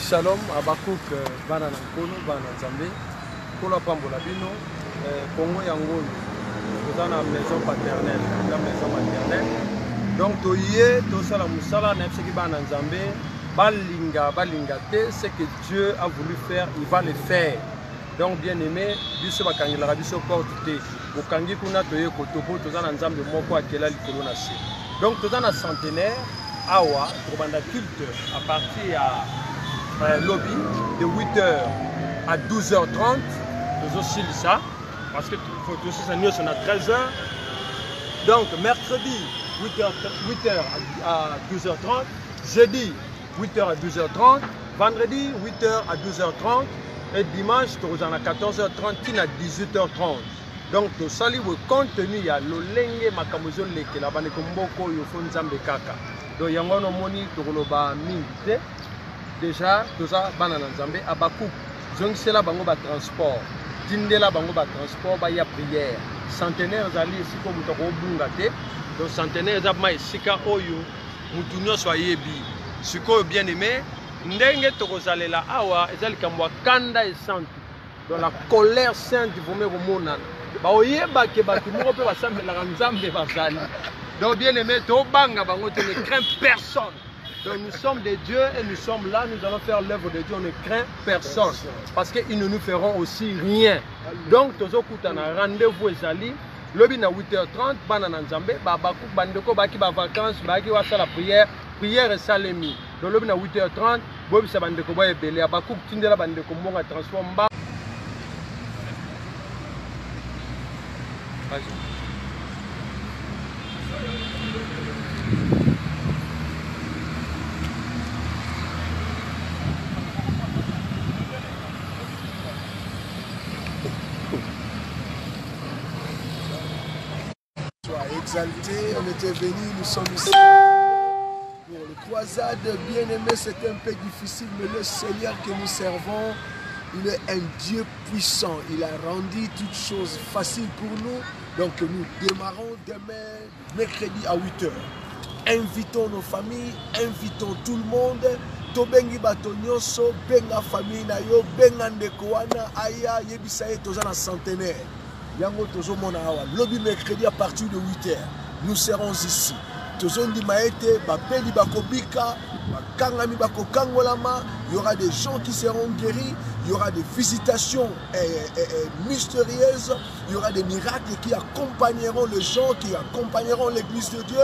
Shalom, Abakouk, Bana Nankolo, Bana Nzambe, Kola Pambola Bino, Congo Yangon, nous avons la maison paternelle, la maison maternelle. Donc, toye, tosa la musala, n'importe qui Bana Nzambe, balinga, c'est que Dieu a voulu faire, il va le faire. Donc, bien aimé, biso bakangela biso porte te, bokangi kuna toye kotopo, toza na Nzambe moko akela likolo na se. Donc, toza na centenaire, awa, pour culte à partir à lobby de 8h à 12h30, nous aussi ça, parce que nous sommes à 13h. Donc mercredi 8h à 12h30, jeudi 8h à 12h30, vendredi 8h à 12h30 et dimanche nous sommes à 14h30 à 18h30. Donc tout ça, le contenu, il y a l'olenge makamozo leke la bande komboko yofo nzambe kaka. Donc il y a un moni tokoloba mingi. Déjà, tout ça, banana nzambe, abakou, donc c'est là bango ba transport, tindela bango ba transport, ba ya prière. Centenaire zali ici comme toko bungate, donc centenaire zabma isika oyo, mutunyo soyebi. Siko bien aimé, ndenge toko zalela awa, ezali kamwa kanda et sainte. Dans la colère sainte, vous me remonana. Ba oyeba ke ba tumoko pe ba sambela nzambe ba zali. Donc bien aimé, to banga bango te ne craint personne. Donc nous sommes des dieux et nous sommes là, nous allons faire l'œuvre de Dieu, on ne craint personne. Parce qu'ils ne nous feront aussi rien. Donc, rendez-vous ezali, lobi na 8h30, banana nzambe, babakou, bandeko, baki ba vacances, baki wasa la prière, prière et salemi. Donc lobi na 8h30, bobi sa bandeko ba ebele, abakou, tindela bandeko mbonga transforme. Exalté, on était venus, nous sommes ici pour le croisade. Bien aimé, c'était un peu difficile, mais le Seigneur que nous servons, il est un Dieu puissant. Il a rendu toutes choses faciles pour nous. Donc nous démarrons demain, mercredi à 8h. Invitons nos familles, invitons tout le monde. Tobengi batonyoso, benga famille na yo, benga ndeko wana, aya yebisaye tozana centenaire. Yango tozo mona awa lobby mercredi à partir de 8h nous serons ici tozondi maete bapeli bakobika bakangami bakokangolama, il y aura des gens qui seront guéris, il y aura des visitations mystérieuses, il y aura des miracles qui accompagneront les gens, qui accompagneront l'église de Dieu.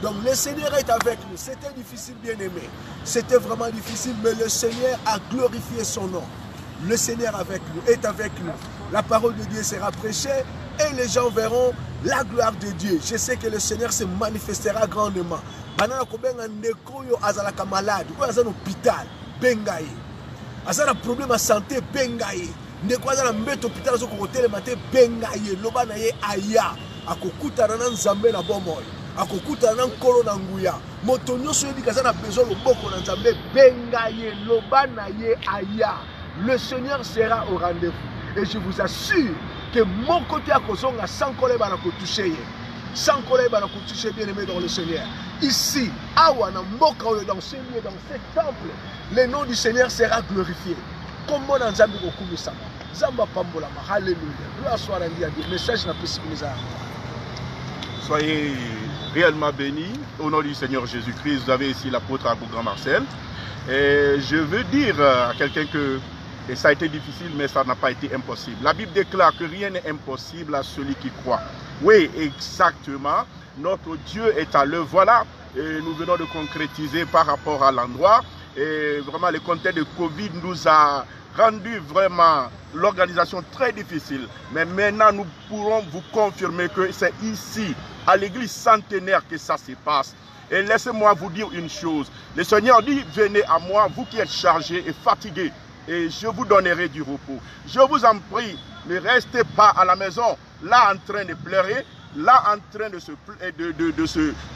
Donc le Seigneur est avec nous. C'était difficile, bien aimé, c'était vraiment difficile, mais le Seigneur a glorifié son nom. Le Seigneur est avec nous. La parole de Dieu sera prêchée et les gens verront la gloire de Dieu. Je sais que le Seigneur se manifestera grandement. Banana kobenga ndeko yo azalaka malade, ou azana hôpital, bengaye. Azana problème à santé, bengaye. Ndeko azana mbeto hôpital zo kokotele mate bengaye, lobana ye aya. Akokuta na nzambe na bomoy. Akokuta na nkolo na nguya. Moto nyonso yebi kazana besoin loboko na nzambe bengaye, lobana ye aya. Le Seigneur sera au rendez-vous. Et je vous assure que mon côté à Kozonga, sans colère, toucher. Sans colère, toucher, bien aimé dans le Seigneur. Ici, Awana, Moka, dans ce lieu, dans ce temple, le nom du Seigneur sera glorifié. Comme on a Nzambi Gokumu Sama. Zamba Pambolama, Alléluia. Gloire soit rendue à Dieu. Message n'a plus Soyez réellement bénis. Au nom du Seigneur Jésus-Christ, vous avez ici l'apôtre Abou Grand Marcel. Et je veux dire à quelqu'un que et ça a été difficile, mais ça n'a pas été impossible. La Bible déclare que rien n'est impossible à celui qui croit. Oui, exactement. Notre Dieu est à l'œuvre. Voilà, et nous venons de concrétiser par rapport à l'endroit. Et vraiment, le contexte de Covid nous a rendu vraiment l'organisation très difficile. Mais maintenant, nous pourrons vous confirmer que c'est ici, à l'église centenaire, que ça se passe. Et laissez-moi vous dire une chose. Le Seigneur dit, venez à moi, vous qui êtes chargés et fatigués, et je vous donnerai du repos. Je vous en prie, ne restez pas à la maison, là en train de pleurer, là en train de se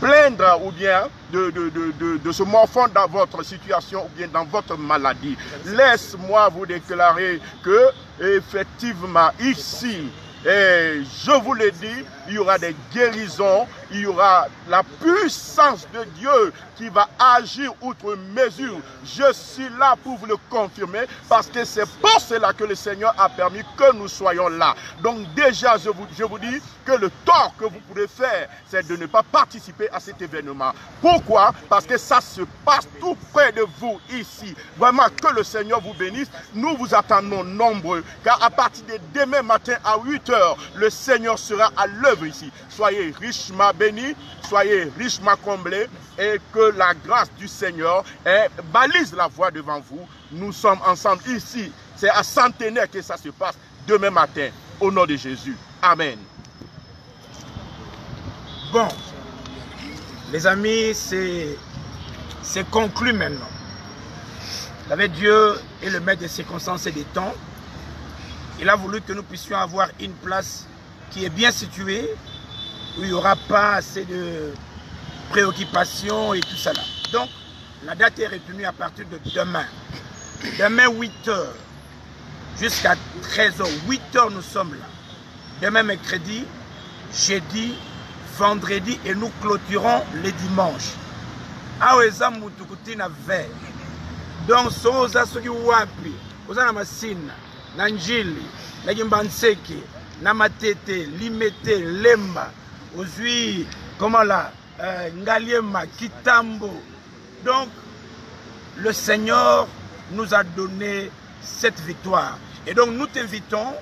plaindre ou bien de se morfondre dans votre situation ou bien dans votre maladie. Laisse-moi vous déclarer que effectivement ici, et je vous le dis, il y aura des guérisons, il y aura la puissance de Dieu qui va agir outre mesure. Je suis là pour vous le confirmer parce que c'est pour cela que le Seigneur a permis que nous soyons là. Donc déjà, je vous dis que le tort que vous pourrez faire, c'est de ne pas participer à cet événement. Pourquoi? Parce que ça se passe tout près de vous ici. Vraiment, que le Seigneur vous bénisse. Nous vous attendons nombreux, car à partir de demain matin à 8 h, le Seigneur sera à l'œuvre ici. Soyez richement bénis, soyez richement comblés, et que la grâce du Seigneur balise la voie devant vous. Nous sommes ensemble ici. C'est à Centenaire que ça se passe demain matin. Au nom de Jésus. Amen. Bon, les amis, c'est conclu maintenant. Avec Dieu est le maître des circonstances et des temps. Il a voulu que nous puissions avoir une place qui est bien située, où il n'y aura pas assez de préoccupations et tout ça là. Donc, la date est retenue à partir de demain. Demain 8 h jusqu'à 13 h. 8 h nous sommes là. Demain mercredi, jeudi, vendredi et nous clôturons les dimanches. Aweza mutukuti na ve. Donc soza soki wapi, oza na masina, na njili, na gimbanseki, na matete, limete, lemba, ozui, comment là, ngaliema, kitambo. Donc le Seigneur nous a donné cette victoire. Et donc nous t'invitons,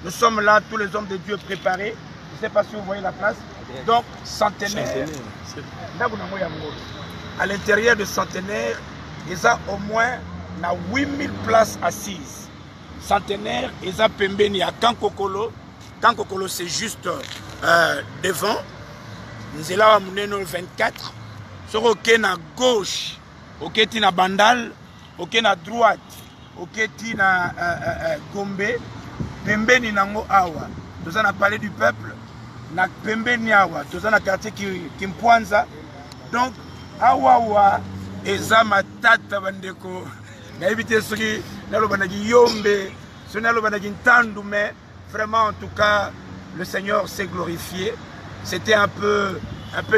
nous sommes là, tous les hommes de Dieu préparés. Je ne sais pas si vous voyez la place. Donc, Centenaire. À l'intérieur de Centenaire, il y a au moins 8000 places assises. Centenaire, il y a Pembeni à Kankokolo. Kankokolo, c'est juste devant. Nous sommes là à 24. Sur aucun à gauche, aucun à Bandal, aucun à droite, aucun à Gombe. Pembeni nango awa. Nous avons parlé du peuple. Na pembeni awa, tous na quartier qui Mpwanza. Donc awa eza matata bandeko. Na éviter soki na lobanaki yombe, sona lobanaki ntandu, mais vraiment en tout cas le Seigneur s'est glorifié. C'était un peu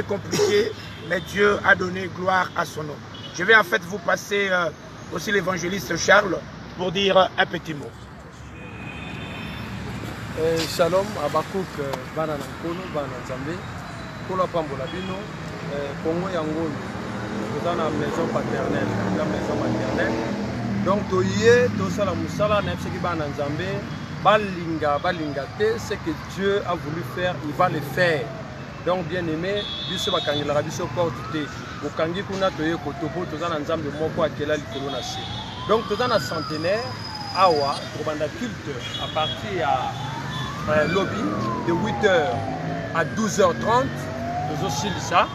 compliqué, mais Dieu a donné gloire à son nom. Je vais en fait vous passer aussi l'évangéliste Charles pour dire un petit mot. Shalom, Abakouk, Bana Nankono, Bana Nzambe, Kola Pambola Bino, Congo Yangono, nous sommes dans la maison paternelle, la maison maternelle. Donc, Toye, Tosala Moussala, Nepseki Bana Nzambe, Balingate, ce que Dieu a voulu faire, il va le faire. Donc, bien aimé, Biso Bakangela, Biso Porte, Bokangi Kuna Toye Kotopo, Tozana Nzambe Moko Akela Likolo Nasi. Donc, Tozana Centenaire, Awa, Robanda Culte, à partir à lobby de 8 h à 12 h 30, nous aussi ça,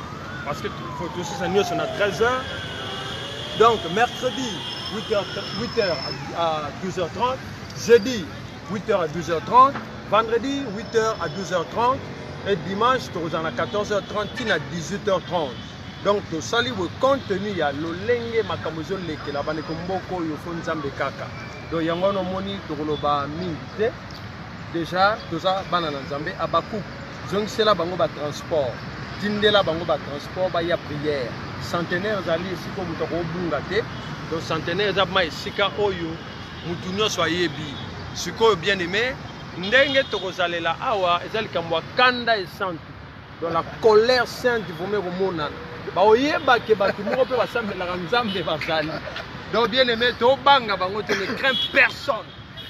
parce que nous sommes à 13 h. Donc mercredi 8 h à 12 h 30, jeudi 8 h à 12 h 30, vendredi 8 h à 12 h 30 et dimanche nous sommes à 14 h 30 à 18 h 30. Donc tout ça, le contenu, il y a le lenge makamozo leke la bane komboko yofo nzambe kaka. Donc yangono moni tokoloba mingi. Déjà, tout ça, banana nzambe, Abakouk, zongisela bango ba transport, tindela bango ba transport, ba ya prière. Centenaire zali esiko mutoko bungate, donc centenaire zabma esika oyo mutunyo soyebi. Siko bien aimé, ndenge tokozalela awa ezali kambwa kanda et sainte. Donc la colère sainte vous me remonana. Ba oyeba ke ba tumoko pe basambela nzambe bazali. Donc bien aimé, to banga bango te ne craint personne.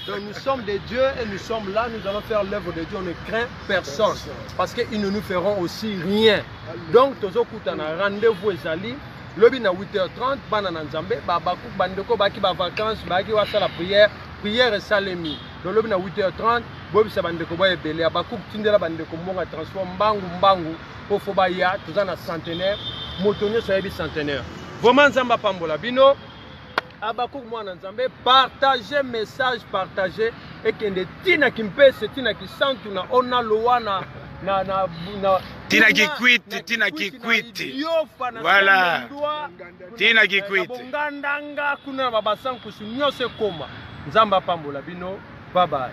Donc nous sommes des dieux et nous sommes là, nous allons faire l'œuvre de Dieu, on ne craint personne. Parce qu'ils ne nous feront aussi rien. Donc, tozo kutana rendez-vous ezali, lobi na 8 h 30, banana nzambe, babakou bandeko baki ba vacances, baki wasa la prière et salemi. Donc lobi na 8 h 30, bobi sa bandeko ba ebele, abakou tindela bandeko mbonga transform mbangu po foba ya, tozana Centenaire, motonyo so yebi Centenaire. Vraiment nzamba pambola bino. Abakouk Mwana Nzambe, partagez message, partagez et que des tina qui me c'est tina qui sentent na ona loana na tina qui quitte voilà tina qui quitte ngandanga kuna babasan kusunyo se koma nzamba pambola bino bye bye.